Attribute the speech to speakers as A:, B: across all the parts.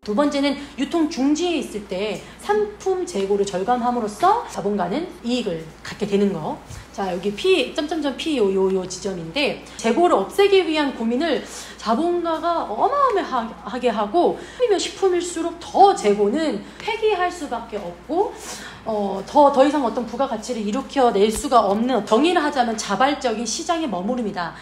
A: 두 번째는 유통 중지에 있을 때 상품 재고를 절감함으로써 자본가는 이익을 갖게 되는 거. 자, 여기 P, P 요 지점인데 재고를 없애기 위한 고민을 자본가가 어마어마하게 하고 식품일수록 더 재고는 폐기할 수밖에 없고 더 이상 어떤 부가가치를 일으켜낼 수가 없는, 정의를 하자면 자발적인 시장에 머무릅니다.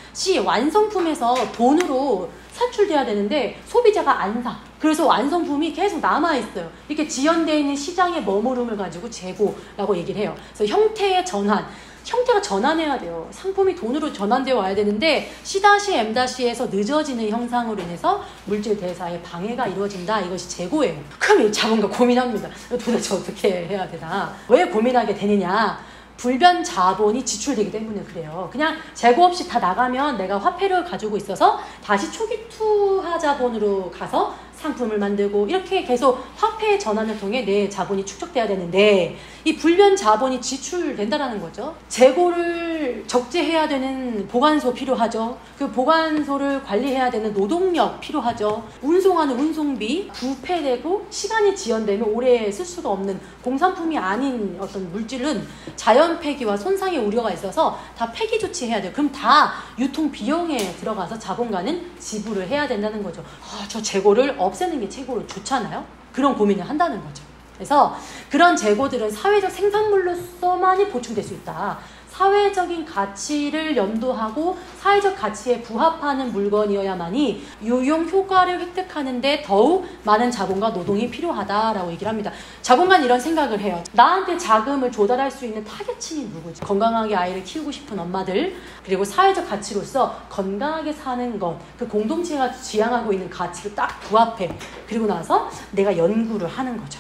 A: 완성품에서 돈으로 산출돼야 되는데 소비자가 안 사. 그래서 완성품이 계속 남아있어요. 이렇게 지연되어 있는 시장의 머무름을 가지고 재고라고 얘기를 해요. 그래서 형태의 전환. 형태가 전환해야 돼요. 상품이 돈으로 전환되어 와야 되는데 C-M-에서 늦어지는 형상으로 인해서 물질 대사에 방해가 이루어진다. 이것이 재고예요. 그럼 자본가 고민합니다. 도대체 어떻게 해야 되나? 왜 고민하게 되느냐? 불변 자본이 지출되기 때문에 그래요. 그냥 재고 없이 다 나가면 내가 화폐를 가지고 있어서 다시 초기 투하 자본으로 가서 상품을 만들고 이렇게 계속 화폐의 전환을 통해 내 자본이 축적돼야 되는데 이 불변 자본이 지출된다라는 거죠. 재고를 적재해야 되는 보관소 필요하죠. 그 보관소를 관리해야 되는 노동력 필요하죠. 운송하는 운송비, 부패되고 시간이 지연되면 오래 쓸 수가 없는 공산품이 아닌 어떤 물질은 자연 폐기와 손상의 우려가 있어서 다 폐기 조치해야 돼요. 그럼 다 유통 비용에 들어가서 자본가는 지불을 해야 된다는 거죠. 저 재고를 없애는 게 최고로 좋잖아요. 그런 고민을 한다는 거죠. 그래서 그런 재고들은 사회적 생산물로서만이 보충될 수 있다. 사회적인 가치를 염두하고 사회적 가치에 부합하는 물건이어야만이 유용 효과를 획득하는데 더욱 많은 자본과 노동이 필요하다라고 얘기를 합니다. 자본가는 이런 생각을 해요. 나한테 자금을 조달할 수 있는 타겟층이 누구지? 건강하게 아이를 키우고 싶은 엄마들, 그리고 사회적 가치로서 건강하게 사는 것, 그 공동체가 지향하고 있는 가치를 딱 부합해. 그리고 나서 내가 연구를 하는 거죠.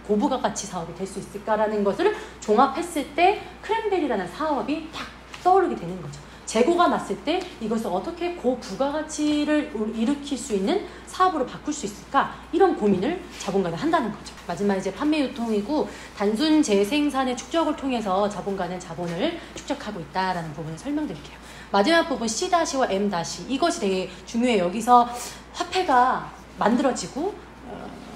A: 고부가가치 사업이 될 수 있을까라는 것을 종합했을 때 크랜베리라는 사업이 딱 떠오르게 되는 거죠. 재고가 났을 때 이것을 어떻게 고부가가치를 일으킬 수 있는 사업으로 바꿀 수 있을까? 이런 고민을 자본가는 한다는 거죠. 마지막 이제 판매 유통이고 단순 재생산의 축적을 통해서 자본가는 자본을 축적하고 있다라는 부분을 설명드릴게요. 마지막 부분 C-와 M-, 이것이 되게 중요해요. 여기서 화폐가 만들어지고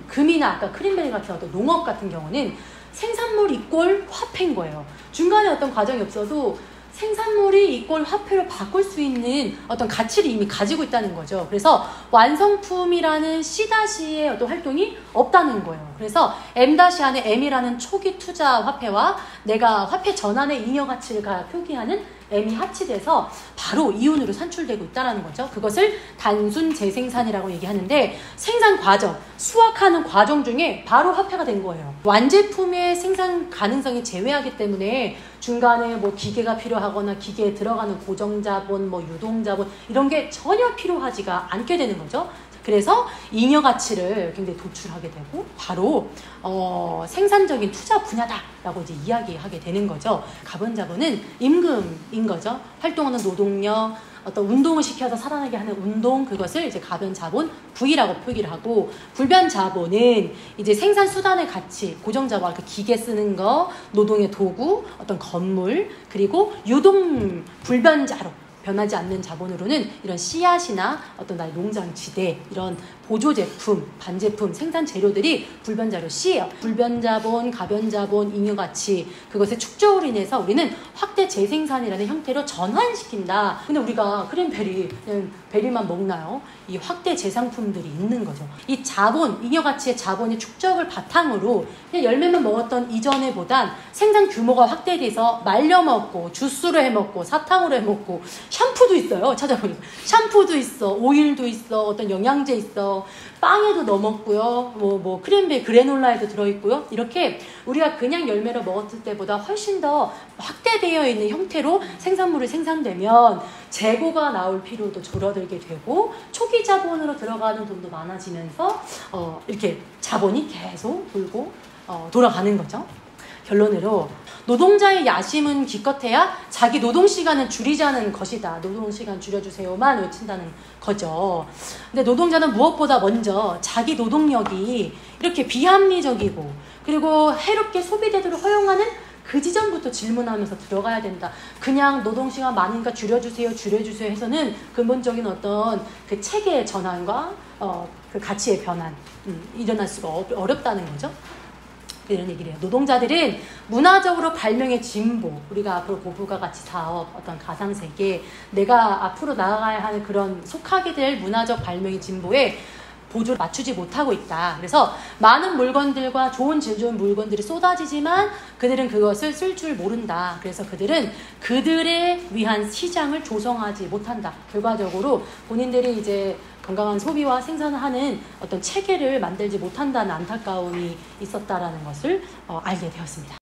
A: 금이나 아까 크린베리 같은 어떤 농업 같은 경우는 생산물 이꼴 화폐인 거예요. 중간에 어떤 과정이 없어도 생산물이 이꼴 화폐로 바꿀 수 있는 어떤 가치를 이미 가지고 있다는 거죠. 그래서 완성품이라는 C-의 어떤 활동이 없다는 거예요. 그래서 M- 안에 M이라는 초기 투자 화폐와 내가 화폐 전환의 잉여 가치를 표기하는 M이 합치돼서 바로 이윤으로 산출되고 있다는 거죠. 그것을 단순 재생산이라고 얘기하는데 생산 과정, 수확하는 과정 중에 바로 화폐가 된 거예요. 완제품의 생산 가능성이 제외하기 때문에 중간에 뭐 기계가 필요하거나 기계에 들어가는 고정자본, 뭐 유동자본 이런 게 전혀 필요하지가 않게 되는 거죠. 그래서 잉여 가치를 굉장히 도출하게 되고 바로 생산적인 투자 분야다라고 이제 이야기하게 되는 거죠. 가변자본은 임금인 거죠. 활동하는 노동력, 어떤 운동을 시켜서 살아나게 하는 운동, 그것을 이제 가변자본 V라고 표기를 하고, 불변자본은 이제 생산 수단의 가치, 고정자본, 그 기계 쓰는 거, 노동의 도구, 어떤 건물, 그리고 유동 불변자로 변하지 않는 자본으로는 이런 씨앗이나 어떤 나의 농장지대, 이런 보조제품, 반제품, 생산 재료들이 불변자료 C예요. 불변자본, 가변자본, 잉여가치, 그것의 축적으로 인해서 우리는 확대 재생산이라는 형태로 전환시킨다. 근데 우리가 크랜베리, 베리만 먹나요? 이 확대 재상품들이 있는 거죠. 이 자본, 잉여가치의 자본의 축적을 바탕으로 그냥 열매만 먹었던 이전에 보단 생산 규모가 확대돼서 말려 먹고, 주스로 해 먹고, 사탕으로 해 먹고, 샴푸도 있어요. 찾아보니까. 샴푸도 있어, 오일도 있어, 어떤 영양제 있어, 빵에도 넣어 먹고요. 뭐 크랜베리 그래놀라에도 들어있고요. 이렇게 우리가 그냥 열매를 먹었을 때보다 훨씬 더 확대되어 있는 형태로 생산물이 생산되면 재고가 나올 필요도 줄어들게 되고 초기 자본으로 들어가는 돈도 많아지면서 이렇게 자본이 계속 돌고 돌아가는 거죠. 결론으로 노동자의 야심은 기껏해야 자기 노동시간을 줄이자는 것이다. 노동시간 줄여주세요만 외친다는 거죠. 근데 노동자는 무엇보다 먼저 자기 노동력이 이렇게 비합리적이고 그리고 해롭게 소비되도록 허용하는 그 지점부터 질문하면서 들어가야 된다. 그냥 노동시간 많으니까 줄여주세요, 줄여주세요 해서는 근본적인 어떤 그 체계의 전환과 그 가치의 변환 일어날 수가 어렵다는 거죠. 이런 얘기를 해요. 노동자들은 문화적으로 발명의 진보, 우리가 앞으로 고부가 가치 사업, 어떤 가상세계, 내가 앞으로 나아가야 하는 그런 속하게 될 문화적 발명의 진보에 보조를 맞추지 못하고 있다. 그래서 많은 물건들과 좋은 질 좋은 물건들이 쏟아지지만 그들은 그것을 쓸 줄 모른다. 그래서 그들은 그들에 위한 시장을 조성하지 못한다. 결과적으로 본인들이 이제 건강한 소비와 생산을 하는 어떤 체계를 만들지 못한다는 안타까움이 있었다라는 것을 알게 되었습니다.